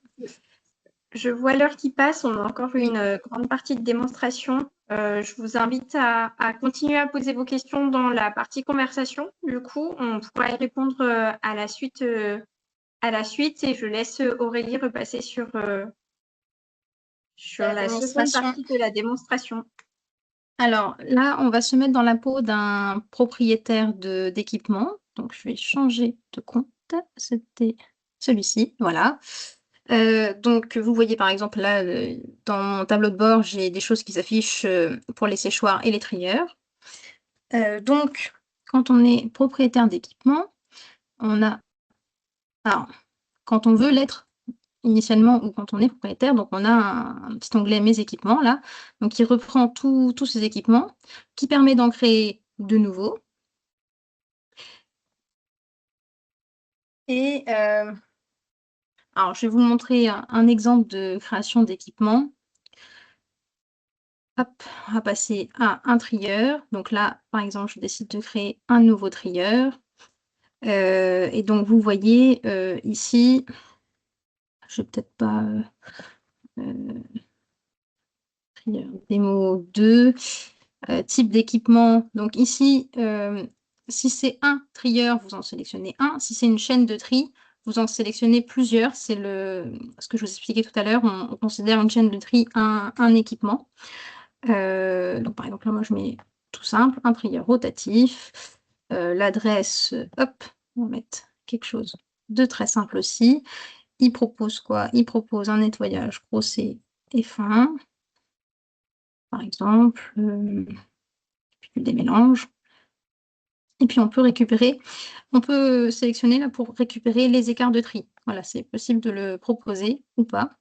Speaker 2: Je vois l'heure qui passe, on a encore une grande partie de démonstration. Je vous invite à continuer à poser vos questions dans la partie conversation. Du coup, on pourra y répondre à la suite et je laisse Aurélie repasser sur
Speaker 1: La
Speaker 2: la seconde
Speaker 1: démonstration.
Speaker 2: partie de la démonstration.
Speaker 1: Alors là, on va se mettre dans la peau d'un propriétaire d'équipement. Donc, je vais changer de compte. C'était celui-ci, voilà. Donc, vous voyez par exemple là, dans mon tableau de bord, j'ai des choses qui s'affichent pour les séchoirs et les trieurs. Donc, quand on est propriétaire d'équipement, on a... Alors, quand on veut l'être initialement ou quand on est propriétaire, donc on a un petit onglet Mes équipements là, donc qui reprend tous ces équipements, qui permet d'en créer de nouveaux. Et alors je vais vous montrer un exemple de création d'équipement. Hop, on va passer à un trieur. Donc là, par exemple, je décide de créer un nouveau trieur. Et donc vous voyez ici, je vais peut-être pas trieur démo 2. Type d'équipement. Donc ici, si c'est un trieur, vous en sélectionnez un. Si c'est une chaîne de tri, vous en sélectionnez plusieurs. C'est ce que je vous expliquais tout à l'heure. On considère une chaîne de tri un équipement. Donc par exemple, là, moi, je mets tout simple, un trieur rotatif. L'adresse, hop, on va mettre quelque chose de très simple aussi. Il propose quoi? Il propose un nettoyage grossé et fin, par exemple. Des mélanges. Et puis on peut sélectionner là pour récupérer les écarts de tri. Voilà, c'est possible de le proposer ou pas.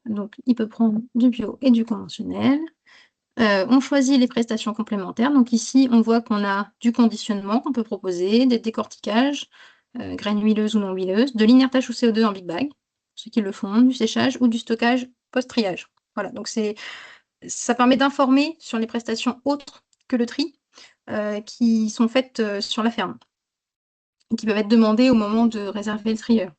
Speaker 1: Donc il peut prendre du bio et du conventionnel. On choisit les prestations complémentaires. Donc ici, on voit qu'on a du conditionnement qu'on peut proposer, des décorticages, graines huileuses ou non huileuses, de l'inertage au CO2 en big bag, ceux qui le font, du séchage ou du stockage post-triage. Voilà, donc ça permet d'informer sur les prestations autres que le tri qui sont faites sur la ferme, qui peuvent être demandées au moment de réserver le trieur.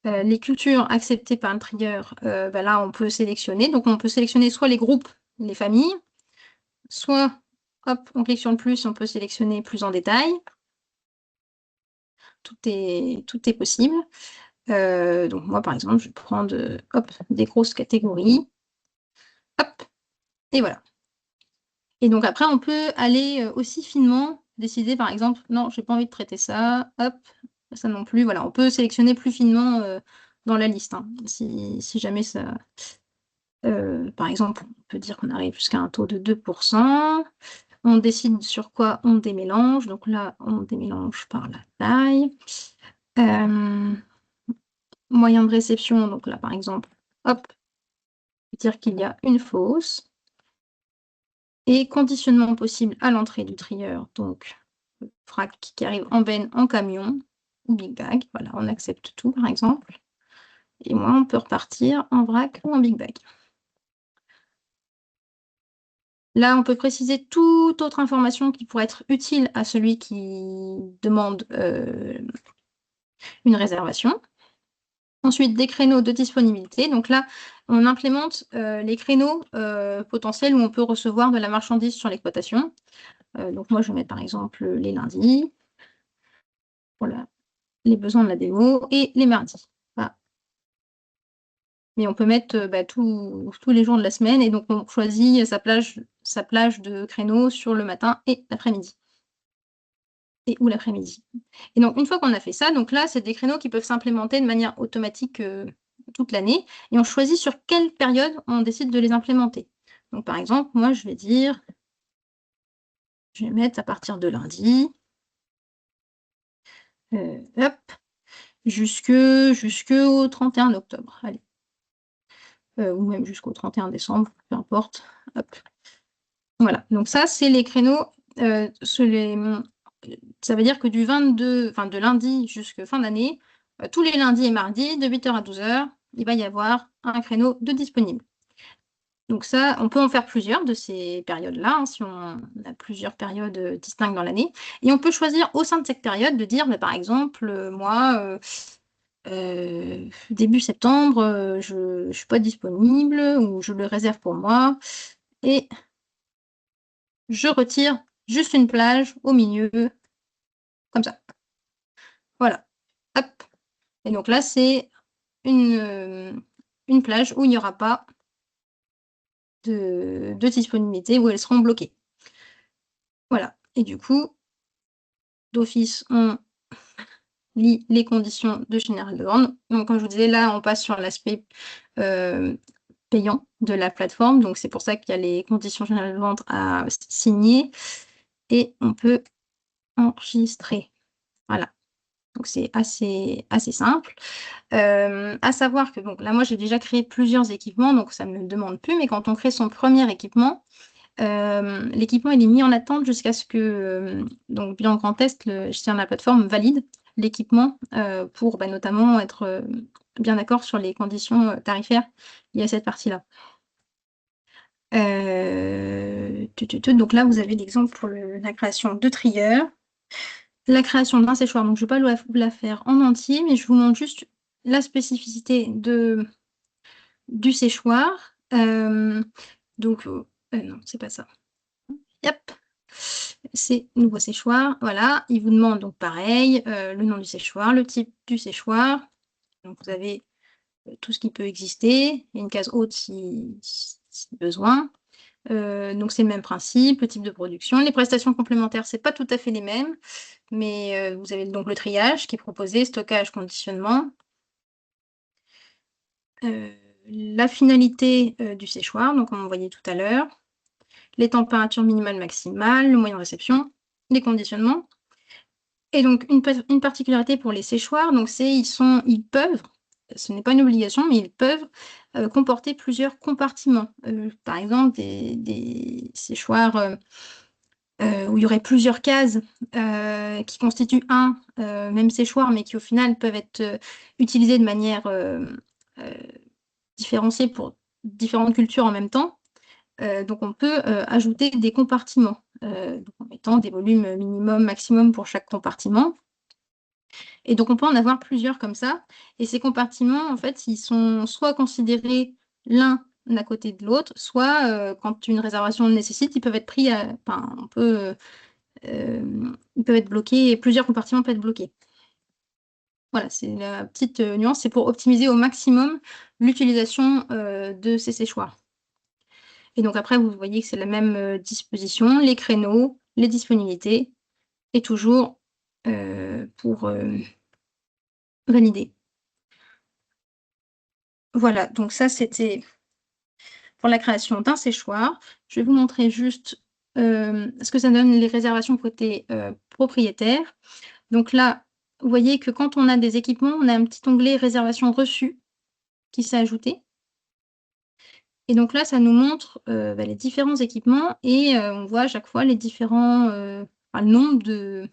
Speaker 1: Les cultures acceptées par le trieur, là, on peut sélectionner. Donc, on peut sélectionner soit les groupes, les familles, soit, hop, on clique sur le plus, on peut sélectionner plus en détail. Tout est possible. Donc, moi, par exemple, je vais prendre des grosses catégories. Hop, et voilà. Et donc, après, on peut aller aussi finement décider, par exemple, non, je n'ai pas envie de traiter ça, hop, ça non plus. Voilà, on peut sélectionner plus finement dans la liste, hein, si jamais ça... par exemple, on peut dire qu'on arrive jusqu'à un taux de 2%. On décide sur quoi on démélange. Donc là, on démélange par la taille. Moyen de réception, donc là, par exemple, hop, dire qu'il y a une fosse. Et conditionnement possible à l'entrée du trieur, donc vrac qui arrive en benne, en camion, ou big bag. Voilà, on accepte tout, par exemple. Et moi, on peut repartir en vrac ou en big bag. Là, on peut préciser toute autre information qui pourrait être utile à celui qui demande une réservation. Ensuite, des créneaux de disponibilité. Donc là, on implémente les créneaux potentiels où on peut recevoir de la marchandise sur l'exploitation. Donc moi, je vais mettre par exemple les lundis. Voilà, les besoins de la démo et les mardis. Voilà. Mais on peut mettre tous les jours de la semaine et donc on choisit sa plage de créneaux sur le matin et l'après-midi. Ou l'après-midi. Et donc, une fois qu'on a fait ça, donc là, c'est des créneaux qui peuvent s'implémenter de manière automatique toute l'année. Et on choisit sur quelle période on décide de les implémenter. Donc, par exemple, moi, je vais dire, je vais mettre à partir de lundi, hop, jusqu'au 31 octobre. Allez. Ou même jusqu'au 31 décembre, peu importe. Hop. Voilà, donc ça, c'est les créneaux. Ça veut dire que de lundi jusqu'à fin d'année, tous les lundis et mardis, de 8h à 12h, il va y avoir un créneau de disponible. Donc ça, on peut en faire plusieurs de ces périodes-là, hein, si on a plusieurs périodes distinctes dans l'année. Et on peut choisir au sein de cette période de dire, par exemple, moi, début septembre, je ne suis pas disponible ou je le réserve pour moi. Et je retire juste une plage au milieu, comme ça. Voilà. Hop. Et donc là, c'est une plage où il n'y aura pas de disponibilité, où elles seront bloquées. Voilà. Et du coup, d'office, on lit les conditions de général de vente. Donc, comme je vous disais, là, on passe sur l'aspect payant de la plateforme. Donc, c'est pour ça qu'il y a les conditions générales de vente à signer. Et on peut enregistrer. Voilà. Donc, c'est assez simple. À savoir que, donc là, moi, j'ai déjà créé plusieurs équipements, donc ça ne me demande plus. Mais quand on crée son premier équipement, l'équipement il est mis en attente jusqu'à ce que donc bilan grand test, le gestionnaire de la plateforme valide l'équipement pour notamment être bien d'accord sur les conditions tarifaires liées à cette partie-là. Donc là, vous avez l'exemple pour la création de trieurs, la création d'un séchoir. Donc je ne vais pas vous la faire en entier, mais je vous montre juste la spécificité du séchoir. Donc non, c'est pas ça. Yep. C'est nouveau séchoir. Voilà, il vous demande donc pareil, le nom du séchoir, le type du séchoir. Donc vous avez tout ce qui peut exister. Il y a une case haute si besoin. Donc c'est le même principe, le type de production. Les prestations complémentaires, c'est pas tout à fait les mêmes, mais vous avez donc le triage qui est proposé, stockage, conditionnement. La finalité du séchoir, donc on voyait tout à l'heure. Les températures minimales, maximales, le moyen de réception, les conditionnements. Et donc, une particularité pour les séchoirs, donc ils peuvent, ce n'est pas une obligation, mais ils peuvent comporter plusieurs compartiments. Par exemple, des séchoirs où il y aurait plusieurs cases qui constituent un même séchoir, mais qui au final peuvent être utilisés de manière différenciée pour différentes cultures en même temps. Donc, on peut ajouter des compartiments, en mettant des volumes minimum, maximum pour chaque compartiment. Et donc, on peut en avoir plusieurs comme ça. Et ces compartiments, en fait, ils sont soit considérés l'un à côté de l'autre, soit quand une réservation le nécessite, ils peuvent être pris, ils peuvent être bloqués, et plusieurs compartiments peuvent être bloqués. Voilà, c'est la petite nuance, c'est pour optimiser au maximum l'utilisation de ces séchoirs. Et donc après, vous voyez que c'est la même disposition, les créneaux, les disponibilités, et toujours pour valider. Voilà, donc ça, c'était pour la création d'un séchoir. Je vais vous montrer juste ce que ça donne les réservations côté propriétaire. Donc là, vous voyez que quand on a des équipements, on a un petit onglet réservation reçue qui s'est ajouté. Et donc là, ça nous montre les différents équipements et on voit à chaque fois les différents le nombre de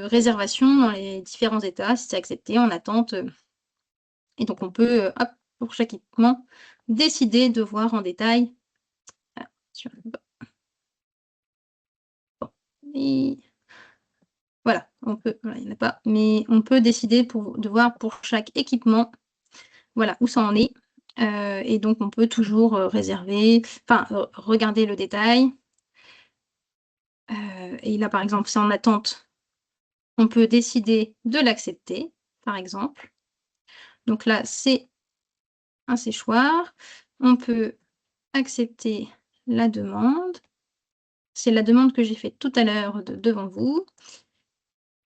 Speaker 1: réservations dans les différents états, si c'est accepté, en attente. Et donc on peut, hop, pour chaque équipement, décider de voir en détail. Et voilà, voilà, il n'y en a pas, mais on peut décider de voir pour chaque équipement, voilà, où ça en est. Et donc on peut toujours réserver, regarder le détail. Et là, par exemple, c'est en attente. On peut décider de l'accepter, par exemple. Donc là, c'est un séchoir. On peut accepter la demande. C'est la demande que j'ai faite tout à l'heure devant vous.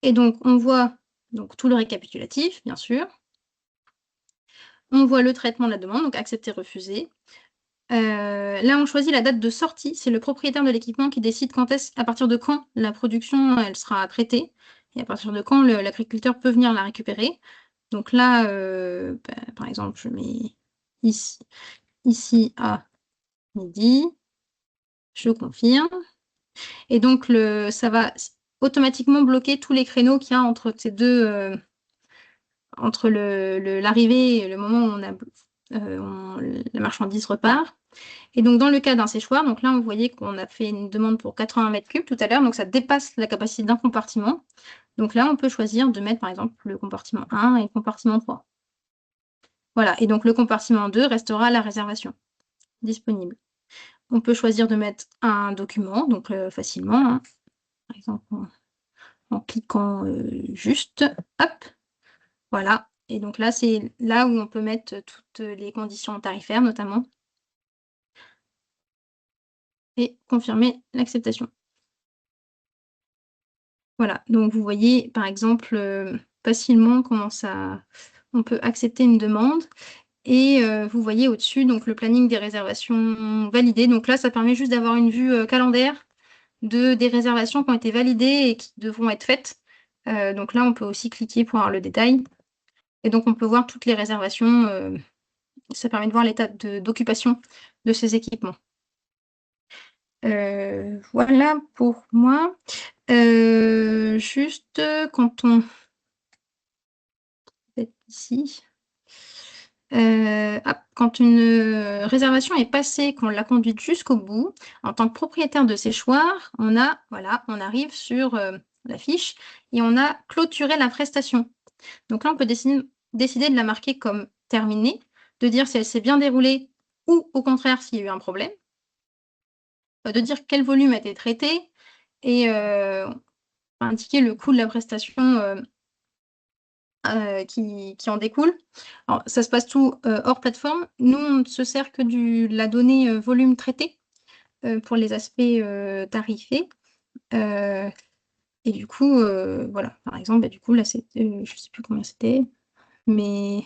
Speaker 1: Et donc, on voit tout le récapitulatif, bien sûr. On voit le traitement de la demande, donc accepter, refuser. Là, on choisit la date de sortie. C'est le propriétaire de l'équipement qui décide à partir de quand la production elle sera traitée et à partir de quand l'agriculteur peut venir la récupérer. Donc là, par exemple, je mets ici à midi. Je confirme. Et donc, ça va automatiquement bloquer tous les créneaux qu'il y a entre ces deux, entre l'arrivée et le moment où la marchandise repart. Et donc, dans le cas d'un séchoir, donc là, on voyait qu'on a fait une demande pour 80 mètres cubes tout à l'heure, donc ça dépasse la capacité d'un compartiment. Donc là, on peut choisir de mettre, par exemple, le compartiment 1 et le compartiment 3. Voilà, et donc le compartiment 2 restera à la réservation disponible. on peut choisir de mettre un document, donc facilement, hein. Par exemple, en cliquant juste, hop, voilà. Et donc là, c'est là où on peut mettre toutes les conditions tarifaires notamment et confirmer l'acceptation. Voilà, donc vous voyez par exemple facilement comment on peut accepter une demande. Et vous voyez au-dessus donc le planning des réservations validées. Donc là, ça permet juste d'avoir une vue calendaire des réservations qui ont été validées et qui devront être faites. Donc là, on peut aussi cliquer pour avoir le détail. Et donc, on peut voir toutes les réservations. Ça permet de voir l'état d'occupation de ces équipements. Voilà pour moi. Juste quand on... Ici. Quand une réservation est passée, qu'on l'a conduite jusqu'au bout, en tant que propriétaire de séchoir, on arrive sur la fiche et on a clôturé la prestation. Donc là, on peut décider de la marquer comme terminée, de dire si elle s'est bien déroulée ou au contraire s'il y a eu un problème, de dire quel volume a été traité et indiquer le coût de la prestation qui en découle. Alors, ça se passe tout hors plateforme. Nous, on ne se sert que de la donnée volume traité pour les aspects tarifés. Et du coup, voilà, par exemple, du coup, là, je ne sais plus combien c'était, mais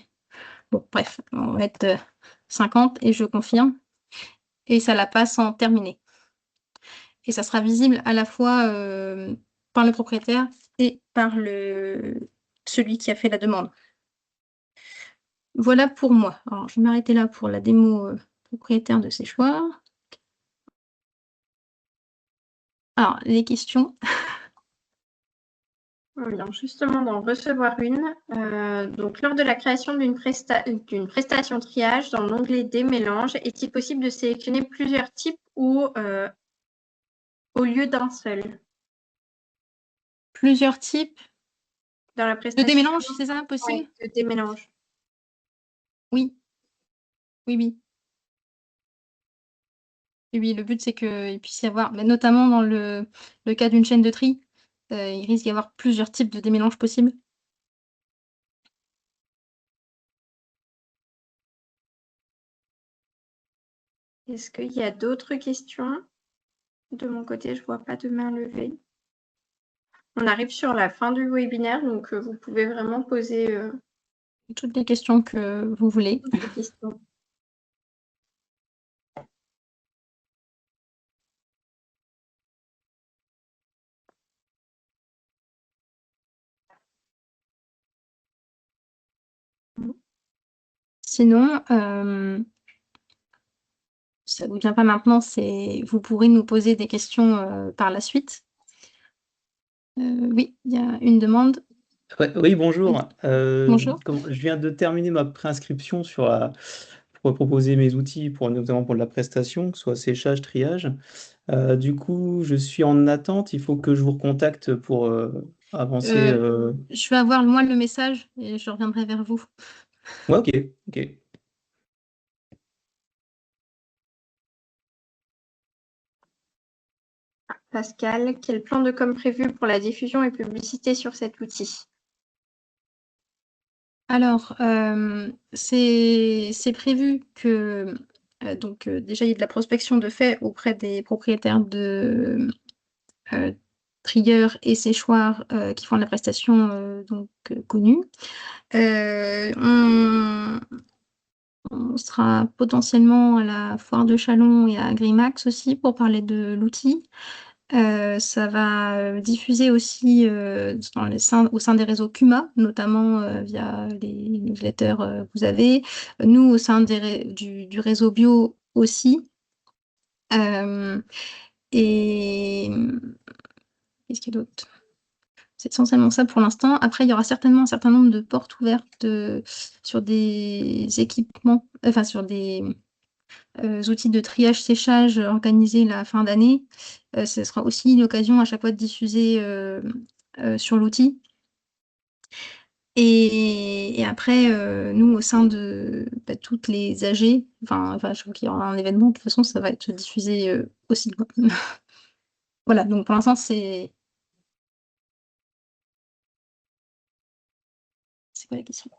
Speaker 1: bon, bref, on va mettre 50 et je confirme. Et ça la passe en terminé. Et ça sera visible à la fois par le propriétaire et par celui qui a fait la demande. Voilà pour moi. Alors, je vais m'arrêter là pour la démo propriétaire de séchoir. Alors, les questions.
Speaker 2: On vient justement d'en recevoir une. Donc, lors de la création d'une prestation triage, dans l'onglet des mélanges, est-il possible de sélectionner plusieurs types ou au lieu d'un seul?
Speaker 1: Plusieurs types
Speaker 2: Dans la
Speaker 1: de
Speaker 2: prestation.
Speaker 1: démélange, c'est ça possible?
Speaker 2: Oui, de démélange.
Speaker 1: Oui. Oui, oui. Et oui, le but, c'est qu'il puisse y avoir, mais notamment dans le cas d'une chaîne de tri, il risque d'y avoir plusieurs types de démélange possibles.
Speaker 2: Est-ce qu'il y a d'autres questions? De mon côté, je ne vois pas de main levée. On arrive sur la fin du webinaire, donc vous pouvez vraiment poser
Speaker 1: Toutes les questions que vous voulez.
Speaker 2: toutes les questions.
Speaker 1: Sinon, ça ne vous vient pas maintenant, vous pourrez nous poser des questions par la suite. Oui, il y a une demande.
Speaker 6: Ouais, oui, bonjour.
Speaker 1: Bonjour.
Speaker 6: Je viens de terminer ma préinscription pour proposer mes outils, notamment pour de la prestation, que ce soit séchage, triage. Du coup, je suis en attente. Il faut que je vous recontacte pour avancer.
Speaker 1: Je vais avoir moi le message et je reviendrai vers vous.
Speaker 6: Ouais, ok.
Speaker 2: Pascal, quel plan de com prévu pour la diffusion et publicité sur cet outil?
Speaker 1: Alors, c'est prévu que déjà il y ait de la prospection de fait auprès des propriétaires de trieurs et séchoirs qui font de la prestation connue. On sera potentiellement à la foire de Chalon et à Grimax aussi pour parler de l'outil. Ça va diffuser aussi au sein des réseaux CUMA, notamment via les newsletters que vous avez. Nous, au sein du réseau bio aussi. Et qu'est-ce qu'il y a d'autre? C'est essentiellement ça pour l'instant. Après, il y aura certainement un certain nombre de portes ouvertes sur des équipements, enfin sur des outils de triage-séchage organisés la fin d'année. Ce sera aussi l'occasion à chaque fois de diffuser sur l'outil. Et après, nous, au sein de toutes les AG, je crois qu'il y aura un événement, de toute façon, ça va être diffusé aussi. Voilà, donc pour l'instant, c'est quoi la question?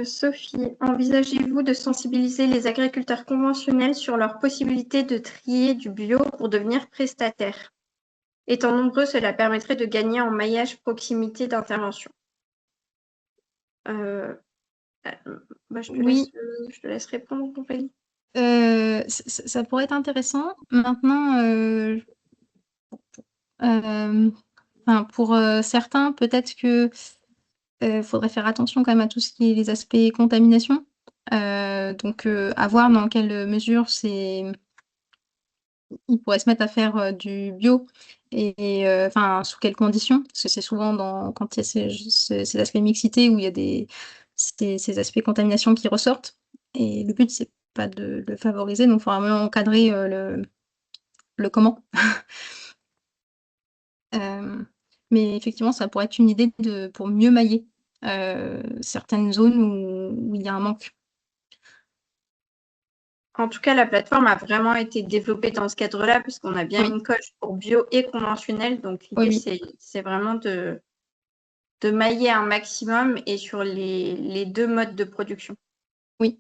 Speaker 2: Sophie, envisagez-vous de sensibiliser les agriculteurs conventionnels sur leur possibilité de trier du bio pour devenir prestataires? Étant nombreux, cela permettrait de gagner en maillage proximité d'intervention. Je te laisse répondre, Aurélie.
Speaker 1: Ça pourrait être intéressant. Maintenant, pour certains, peut-être que faudrait faire attention quand même à tout ce qui est les aspects contamination. Donc, à voir dans quelle mesure ils pourraient se mettre à faire du bio et sous quelles conditions. Parce que c'est souvent quand il y a ces aspects mixité où il y a ces aspects contamination qui ressortent. Et le but, c'est pas de le favoriser, donc il faut vraiment encadrer le comment. Mais effectivement, ça pourrait être une idée pour mieux mailler certaines zones où il y a un manque.
Speaker 2: En tout cas, la plateforme a vraiment été développée dans ce cadre-là, puisqu'on a bien une coche pour bio et conventionnel. Donc, l'idée, c'est vraiment de mailler un maximum et sur les deux modes de production.
Speaker 1: Oui.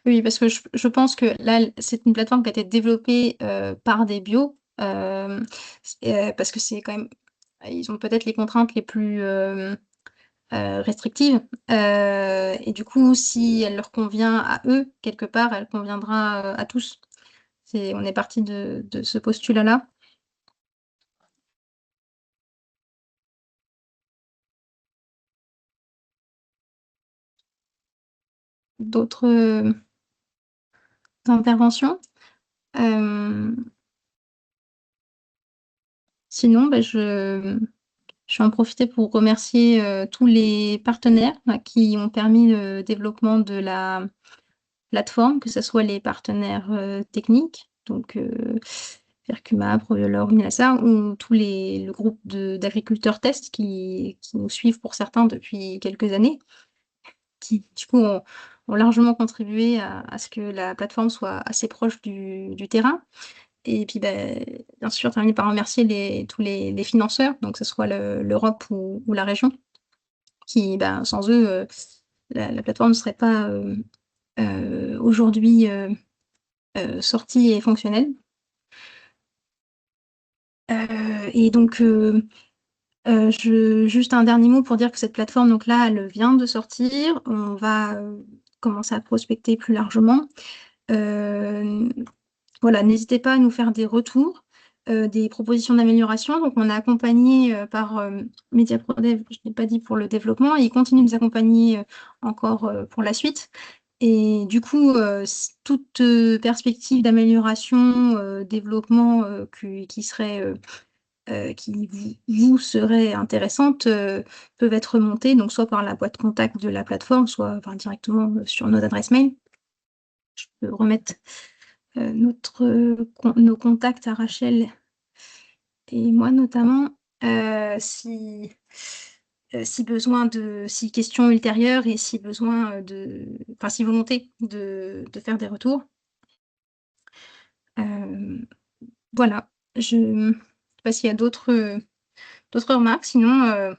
Speaker 1: Oui, parce que je pense que là, c'est une plateforme qui a été développée par des bio, parce que c'est quand même, ils ont peut-être les contraintes les plus restrictives. Et du coup, si elle leur convient à eux, quelque part, elle conviendra à tous. On est parti de ce postulat-là. D'autres interventions? Sinon, je vais en profiter pour remercier tous les partenaires qui ont permis le développement de la plateforme, que ce soit les partenaires techniques, donc Vercuma, Proviolor, Unilasa, ou le groupe d'agriculteurs test qui nous suivent pour certains depuis quelques années, qui du coup ont largement contribué à ce que la plateforme soit assez proche du terrain. Et puis, bien sûr, terminer par remercier tous les financeurs, donc que ce soit l'Europe ou la région, qui, sans eux, la plateforme ne serait pas aujourd'hui sortie et fonctionnelle. Et donc, juste un dernier mot pour dire que cette plateforme, donc là, elle vient de sortir. On va commencer à prospecter plus largement. Voilà, n'hésitez pas à nous faire des retours, des propositions d'amélioration. Donc, on est accompagné par MediaProDev, je n'ai pas dit pour le développement, et ils continuent de nous accompagner encore pour la suite. Et du coup, toute perspective d'amélioration, développement qui vous serait intéressante peuvent être montées, donc soit par la boîte contact de la plateforme, soit directement sur nos adresses mail. Je peux remettre nos contacts à Rachel et moi notamment, si questions ultérieures et si besoin si volonté de faire des retours. Voilà, je ne sais pas s'il y a d'autres remarques, sinon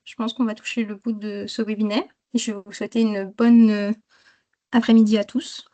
Speaker 1: je pense qu'on va toucher le bout de ce webinaire et je vais vous souhaiter une bonne après-midi à tous.